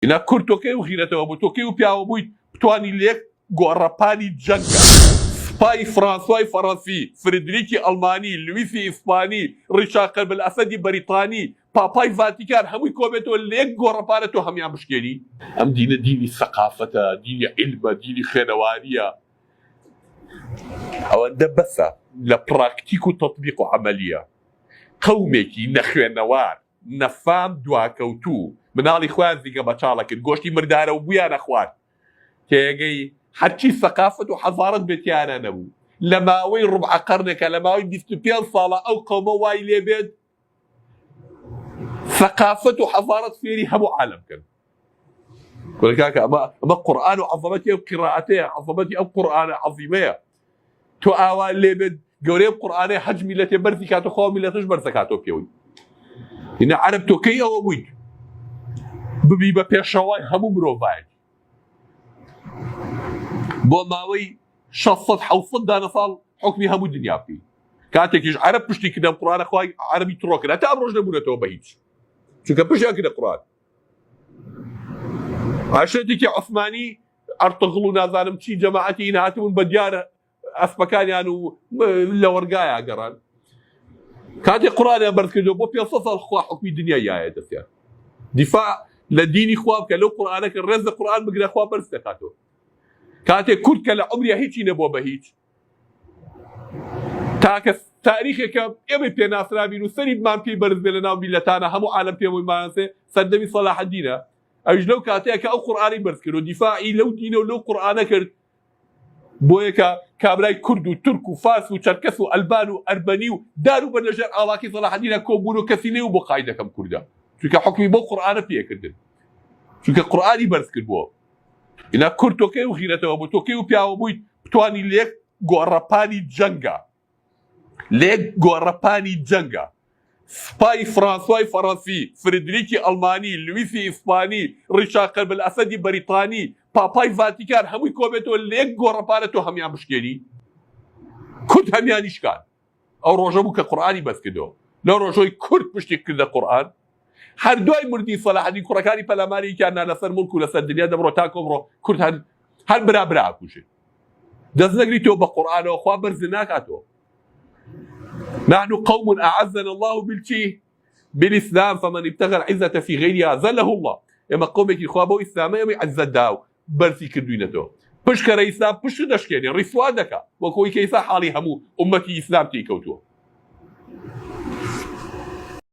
ئینا کورد تۆکەی و غیرەتەوە بوو تۆکەی و پیاوە بوویت بتوانی لێک گۆڕەپانی جەنگە سپای فرانسوای فەڕەنسی فردریکی ئەڵمانی لویسی ئیسپانی ڕیشاقە بەلئەسەدی بەریتانی پاپای ڤاتیکان هەمووی کۆبێتەوە لێک گۆڕەپانە تۆ هەمیان بشکێنی ئەم دینە دینی سەقافەتە دینی عیلمە دینی خوێنەواریە ئەوەندە بەسە لە پراکتیک و تەطبیق و عەمەلیە قەومێکی نەخوێنەوار نەفام دواکەوتوو مناڵی خۆیان زیگە بە چاڵە کرد گۆشتی مردارە و بویانە خوارد تێگەی هەرچی سەقافەت و حەزارەت بێتیانە نەبوو لە ماوەی ڕوبع قەرنێکە لە ماوەی 25 ساڵە ئەو قەومە وای لێبێت سەقافەت و حەزارەت فێری هەموو عالەم کرد کاکە ئەمە قورئان و عەزەمەتی ئەو قیرائەتەیە عەزەمەتی ئەو قورئانە عەزیمەیە تۆ ئاوا لێبێت گەورەی قورئانەی حەج میلەتێ بەرزی کاتۆ خۆ میلەتش بەرزە کاتۆ پێوەی هینە عەرەب تۆکەی ئەوە بوویت ببی بە پێشەوای هەموو مرۆڤایەک بۆ ماوەی 600 دانە ساڵ حکمی هەموو دنیا بکەی کاتێکیش عەرەب پشتی کردن قورئانە خوای عەرەبی تڕۆ کرد هەتا ئەمڕۆژ نەبوونەتەوە بە هیچ چونکە پشتیان کردە قورئان عاشێتێکی عوسمانی ئەرتەغڵ و نازانم چی جەماعەتی هین هاتبوون بە دیارە ئەسپەکانیان و لە وەرگایە گەڕان کاتێک قورئانیان بەرز کردەوە بۆ 500 ساڵ خوا حکمی دنیای یایە دەستیان دیفاع لە دینی خوا بکە لەو قورئانەکە ڕێز لە قورئان بگرە خوا بەرز دەکاتەوە کاتێک کورد کە لە عومریا هیچی نەبووە بە هیچ تاکە تاریخێکە ئێمە پێناسرابین و سەریمان پێی بەرز بێ لە ناو میلەتانە هەموو عالەم پێمەوەی مانسێ سەردەمی سەلاح الدینە ئەویش لەو کاتەیە کە ئەو قورئانی بەرز کرد و دیفاعی لەو دینە و لەو قورئانە کرد بۆیە کە کابرای کورد و تورک و فارس و چەرکەس و ئەلبان و ئەربەنی و دار و بەنەژەر ئاڵاقی سەلاح الدینە کۆبوون و کەسی نەی و بۆ قایدەکەم کوردە چونکە حکمی بۆ قورئانە پێکردن چونکە قورئانی بەرز کردبووە ئینا کورد تۆکەی و غیرەتەوە بوو تۆکەی و پیاوە بوویت بتوانی لێک گۆڕەپانی جەنگە لێک گۆڕەپانی جەنگە سپای فرانسوای فەڕەنسی فردریکی ئەڵمانی لویسی ئیسپانی ڕیشاقە بەلئەسەدی بەریتانی پاپای ڤاتیکان هەمووی کۆبێتەوە لێک گۆڕەپانە تۆ هەمیان بشکێنی کورد هەمیانی شکان ئەو ڕۆژە بوو کە قورئانی بەرز کردەوە لەو ڕۆژەی کورد پشتی کردە قورئان هەردوای مردی سەلاح الدین کوڕەکانی پەلاماریکیاننا لەسەر مڵک و لەسەر دنیا دەبڕۆ تا کۆمڕۆ کورد هەر برا ئاکوژێ دەست نەگریتەوە بە قورئانەوە خوا بەرز ناکاتەوە نحن قوم أعزنا الله بالإسلام فمن ابتغى العزة في غيرها ذله الله ئێمە قومێکی خوا بۆ ئیسلامە ئێمەی عەزەت دا و بەرزی کردوینەتەوە پشت کەرە ئیسلام پشت دەشکێنێ ڕیسوا دەکا وەکەوەی کە ئێستا حاڵی هەموو ئومەتی ئیسلام تێی کەوتووە